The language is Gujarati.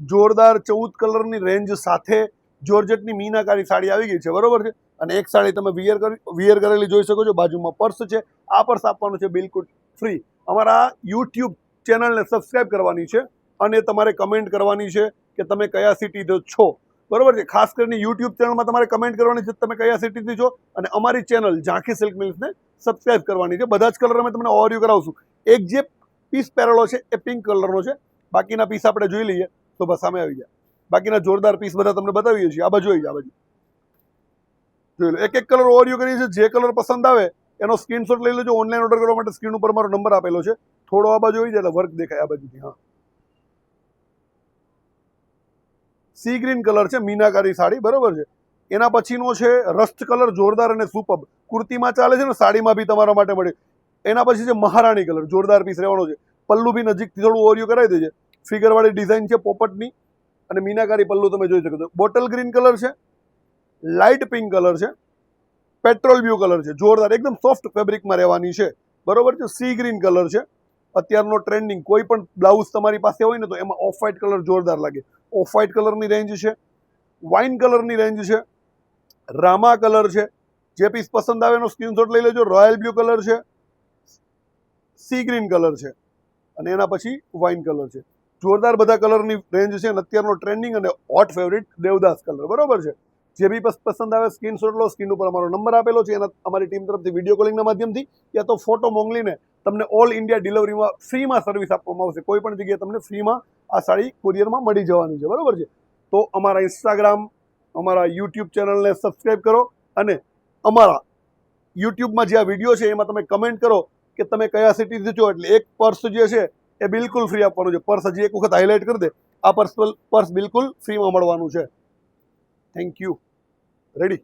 જોરદાર 14 કલરની રેન્જ સાથે જોર્જેટની મીનાકારી સાડી આવી ગઈ છે, બરોબર છે। અને એક સાડી તમે વિયર કરેલી જોઈ શકો છો, બાજુમાં પર્સ છે। આ પર્સ આપવાનું છે બિલકુલ ફ્રી। અમારા યુટ્યુબ ચેનલને સબસ્ક્રાઇબ કરવાની છે અને તમારે કમેન્ટ કરવાની છે કે તમે કયા સિટીથી છો, બરોબર છે। ખાસ કરીને યુટ્યુબ ચેનલમાં તમારે કમેન્ટ કરવાની છે તમે કયા સિટીથી છો, અને અમારી ચેનલ ઝાંખી સિલ્ક મિલ્સને સબસ્ક્રાઇબ કરવાની છે। બધા જ કલર અમે તમને ઓવરવ્યુ કરાવશું। એક જે પીસ પહેરેલો છે એ પિંક કલરનો છે, બાકીના પીસ આપણે જોઈ લઈએ તો બસ સામે આવી જાય। બાકીના જોરદાર પીસ બધા તમને બતાવીએ છીએ। આ બાજુ આવી જાય, આ બાજુ જોઈ લો, એક એક કલર ઓવરવ્યુ કરીએ છીએ। જે કલર પસંદ આવે એનો સ્ક્રીનશોટ લઈ લેજો। ઓનલાઈન ઓર્ડર કરવા માટે સ્ક્રીન ઉપર મારો નંબર આપેલો છે, થોડો આ બાજુ આવી જાય એટલે વર્ક દેખાય આ બાજુથી। હા, સી ગ્રીન કલર છે, મીનાકારી સાડી, બરોબર છે। એના પછીનો છે રસ્ટ કલર, જોરદાર અને સુપર, કુર્તીમાં ચાલે છે ને સાડીમાં બી તમારા માટે મળે। એના પછી છે મહારાણી કલર, જોરદાર પીસ રહેવાનો છે। પલ્લુ બી નજીકથી થોડું ઓવરવ્યુ કરાવી દેજે। ફિગર વાળી ડિઝાઇન છે પોપટની, અને મીનાકારી પલ્લુ તમે જોઈ શકો છો। બોટલ ગ્રીન કલર છે, લાઇટ પિંક કલર છે, પેટ્રોલ બ્લુ કલર છે, જોરદાર એકદમ સોફ્ટ ફેબ્રિકમાં રહેવાની છે, બરોબર છે। સી ગ્રીન કલર છે, અત્યારનો ટ્રેન્ડિંગ। કોઈ પણ બ્લાઉઝ તમારી પાસે હોય ને તો એમાં ઓફ વ્હાઇટ કલર જોરદાર લાગે। ઓફ વ્હાઇટ કલરની રેન્જ છે, વાઇન કલરની રેન્જ છે, રામા કલર છે। જે પીસ પસંદ આવે એનો સ્ક્રીનશોટ લઈ લેજો। રોયલ બ્લુ કલર છે, સી ગ્રીન કલર છે, અને એના પછી વાઇન કલર છે। જોરદાર બધા કલરની રેન્જ છે, અને અત્યારનો ટ્રેન્ડિંગ અને હોટ ફેવરિટ દેવદાસ કલર, બરોબર છે। જે બી પસંદ આવે સ્ક્રીનશોટ લો। સ્ક્રીન ઉપર અમારો નંબર આપેલો છે, એના અમારી ટીમ તરફથી વિડીયો કોલિંગના માધ્યમથી યા તો ફોટો મોકલીને તમને ઓલ ઇન્ડિયા ડિલિવરીમાં ફ્રીમાં સર્વિસ આપવામાં આવશે। કોઈ પણ જગ્યાએ તમને ફ્રીમાં આ સાડી કુરિયરમાં મળી જવાની છે, બરોબર છે। તો અમારા ઇન્સ્ટાગ્રામ, અમારા યુટ્યુબ ચેનલને સબસ્ક્રાઇબ કરો, અને અમારા યુટ્યુબમાં જે આ વિડીયો છે એમાં તમે કમેન્ટ કરો કે તમે કયા સિટીથી છો, એટલે એક પર્સ જે છે એ બિલકુલ ફ્રી આપવાનું છે। પર્સ હજી એક વખત હાઇલાઇટ કરી દે, આ પર્સ બિલકુલ ફ્રીમાં મળવાનું છે। Thank you. રેડી।